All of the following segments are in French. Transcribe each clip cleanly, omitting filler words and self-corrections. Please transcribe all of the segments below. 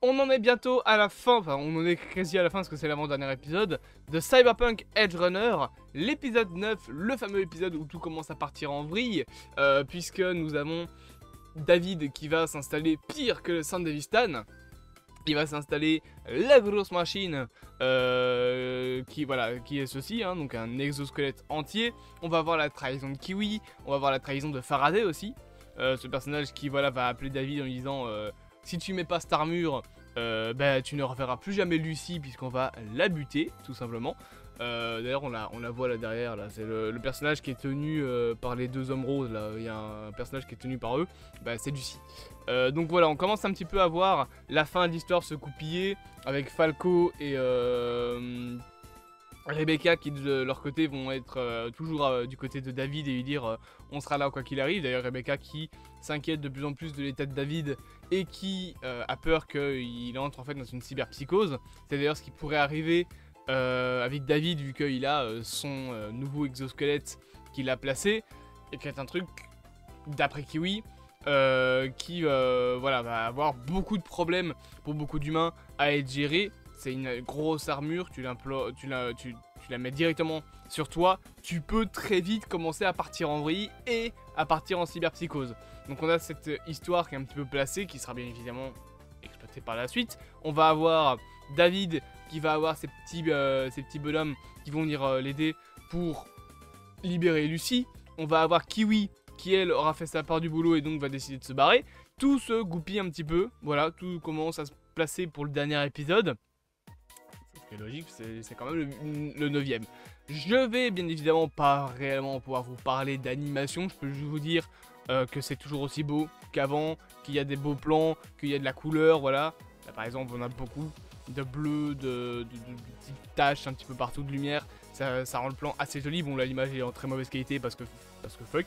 On en est bientôt à la fin, enfin on en est quasi à la fin parce que c'est l'avant-dernier épisode de Cyberpunk Edge Runner, l'épisode 9, le fameux épisode où tout commence à partir en vrille, puisque nous avons David qui va s'installer pire que le Sandevistan. Il va s'installer la grosse machine qui est ceci, hein, donc un exosquelette entier. On va voir la trahison de Kiwi, on va voir la trahison de Faraday aussi. Ce personnage qui va appeler David en lui disant si tu mets pas cette armure, tu ne reverras plus jamais Lucie puisqu'on va la buter tout simplement. D'ailleurs on la voit là derrière, là c'est le personnage qui est tenu par les deux hommes roses là. Il y a un personnage qui est tenu par eux, c'est Lucie. Donc voilà, on commence un petit peu à voir la fin de l'histoire se goupiller avec Falco et Rebecca qui de leur côté vont être toujours du côté de David et lui dire on sera là quoi qu'il arrive. D'ailleurs Rebecca qui s'inquiète de plus en plus de l'état de David et qui a peur qu'il entre en fait dans une cyberpsychose. C'est d'ailleurs ce qui pourrait arriver avec David vu qu'il a son nouveau exosquelette qu'il a placé et qui est un truc d'après Kiwi qui va avoir beaucoup de problèmes pour beaucoup d'humains à être géré. C'est une grosse armure, tu la mets directement sur toi, tu peux très vite commencer à partir en vrille et à partir en cyberpsychose. Donc on a cette histoire qui est un petit peu placée, qui sera bien évidemment exploitée par la suite. On va avoir David qui va avoir ces petits bonhommes qui vont venir l'aider pour libérer Lucie. On va avoir Kiwi qui elle aura fait sa part du boulot et donc va décider de se barrer. Tout se goupille un petit peu, voilà, tout commence à se placer pour le dernier épisode. Ce qui est logique, c'est quand même le 9ème. Je vais bien évidemment pas réellement pouvoir vous parler d'animation, je peux juste vous dire que c'est toujours aussi beau qu'avant, qu'il y a des beaux plans, qu'il y a de la couleur, voilà. Là, par exemple, on a beaucoup de bleu, de petites taches un petit peu partout de lumière. Ça rend le plan assez joli. Bon là l'image est en très mauvaise qualité parce que fuck.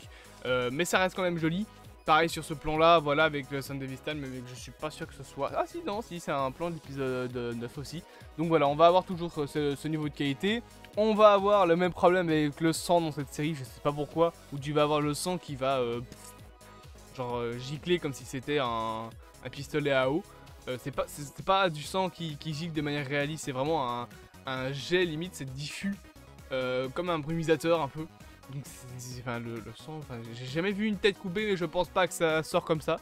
Mais ça reste quand même joli. Pareil sur ce plan là, voilà avec le Sandevistan, mais je suis pas sûr que ce soit... Ah si non, si c'est un plan de l'épisode 9 aussi. Donc voilà, on va avoir toujours ce niveau de qualité. On va avoir le même problème avec le sang dans cette série, je sais pas pourquoi. Où tu vas avoir le sang qui va gicler comme si c'était un pistolet à eau. C'est pas du sang qui gicle de manière réaliste, c'est vraiment un jet limite, c'est diffus. Comme un brumisateur un peu. Donc le sang, j'ai jamais vu une tête coupée mais je pense pas que ça sort comme ça.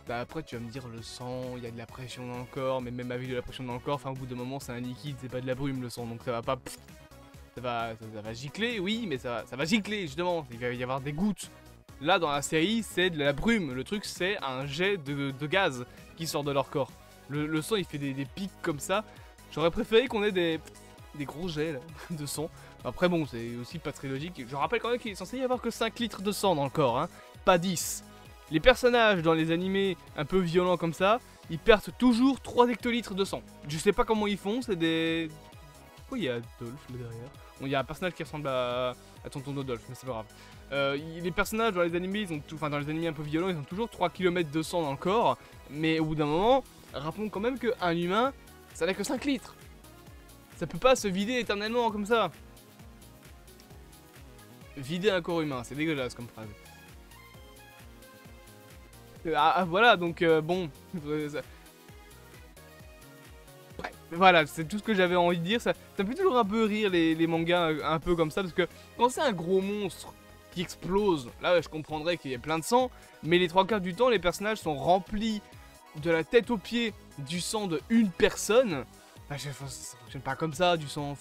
Après tu vas me dire le sang, il y a de la pression dans le corps, mais même avec de la pression dans le corps, au bout d'un moment c'est un liquide, c'est pas de la brume le sang, donc ça va pas... Ça va gicler, oui, mais ça va gicler justement, il va y avoir des gouttes. Là dans la série c'est de la brume, le truc c'est un jet de gaz qui sort de leur corps. Le sang il fait des pics comme ça, j'aurais préféré qu'on ait des gros jets là, de sang. Après bon, c'est aussi pas très logique. Je rappelle quand même qu'il est censé y avoir que 5 litres de sang dans le corps, hein, pas 10. Les personnages dans les animés un peu violents comme ça, ils perdent toujours 3 hectolitres de sang. Je sais pas comment ils font, c'est des... Oh, il y a Adolphe là derrière. Bon, il y a un personnage qui ressemble à Tonton Adolphe, mais c'est pas grave. Les personnages dans les animés, dans les animés un peu violents, ils ont toujours 3 km de sang dans le corps. Mais au bout d'un moment, rappelons quand même qu'un humain, ça n'a que 5 litres. Ça peut pas se vider éternellement comme ça. Vider un corps humain, c'est dégueulasse comme phrase. Voilà, donc bon. Voilà, c'est tout ce que j'avais envie de dire. Ça me fait toujours un peu rire les mangas un peu comme ça. Parce que quand c'est un gros monstre qui explose, là je comprendrais qu'il y ait plein de sang. Mais les 3/4 du temps, les personnages sont remplis de la tête aux pieds du sang de une personne. Ça fonctionne pas comme ça, du sang,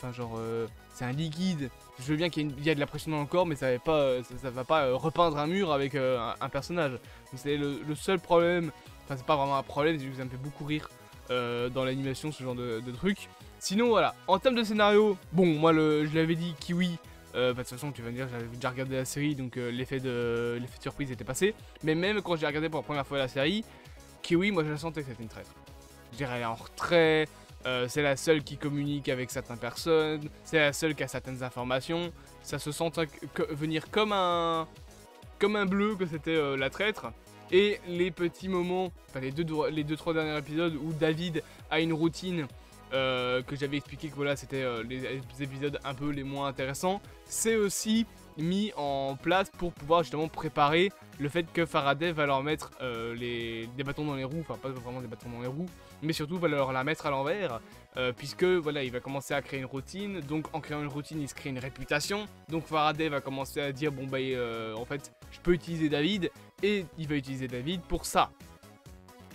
c'est un liquide. Je veux bien qu'il y a de la pression dans le corps, mais ça va pas repeindre un mur avec un personnage. C'est le seul problème, enfin c'est pas vraiment un problème, c'est juste que ça me fait beaucoup rire dans l'animation, ce genre de truc. Sinon voilà, en termes de scénario, bon, moi je l'avais dit, Kiwi, de toute façon tu vas me dire, j'avais déjà regardé la série, donc l'effet de surprise était passé. Mais même quand j'ai regardé pour la première fois la série, Kiwi, moi je la sentais que c'était une traître. Je dirais, elle est en retrait. C'est la seule qui communique avec certaines personnes, c'est la seule qui a certaines informations. Ça se sent venir comme un bleu que c'était la traître. Et les petits moments, enfin les 2-3 derniers épisodes où David a une routine que j'avais expliqué que voilà c'était les épisodes un peu les moins intéressants. C'est aussi mis en place pour pouvoir justement préparer le fait que Faraday va leur mettre des bâtons dans les roues, enfin pas vraiment des bâtons dans les roues, mais surtout va leur la mettre à l'envers, puisque voilà, il va commencer à créer une routine, donc en créant une routine, il se crée une réputation, donc Faraday va commencer à dire bon bah en fait, je peux utiliser David, et il va utiliser David pour ça.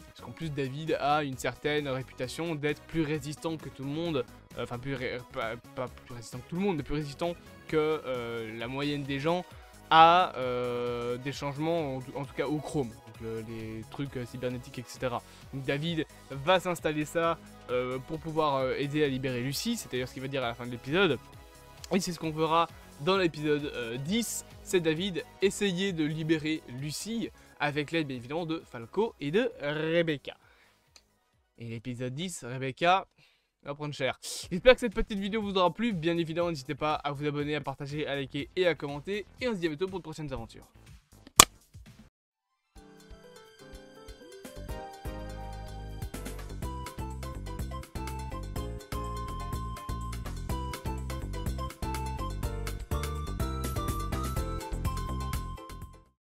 Parce qu'en plus David a une certaine réputation d'être plus résistant que tout le monde, enfin pas plus résistant que tout le monde, mais plus résistant que la moyenne des gens à des changements, en tout cas au chrome, donc les trucs cybernétiques, etc. Donc David va s'installer ça pour pouvoir aider à libérer Lucie, c'est d'ailleurs ce qu'il va dire à la fin de l'épisode, et c'est ce qu'on verra dans l'épisode 10, c'est David essayer de libérer Lucie, avec l'aide bien évidemment de Falco et de Rebecca. Et l'épisode 10, Rebecca va prendre cher. J'espère que cette petite vidéo vous aura plu. Bien évidemment, n'hésitez pas à vous abonner, à partager, à liker et à commenter. Et on se dit à bientôt pour de prochaines aventures.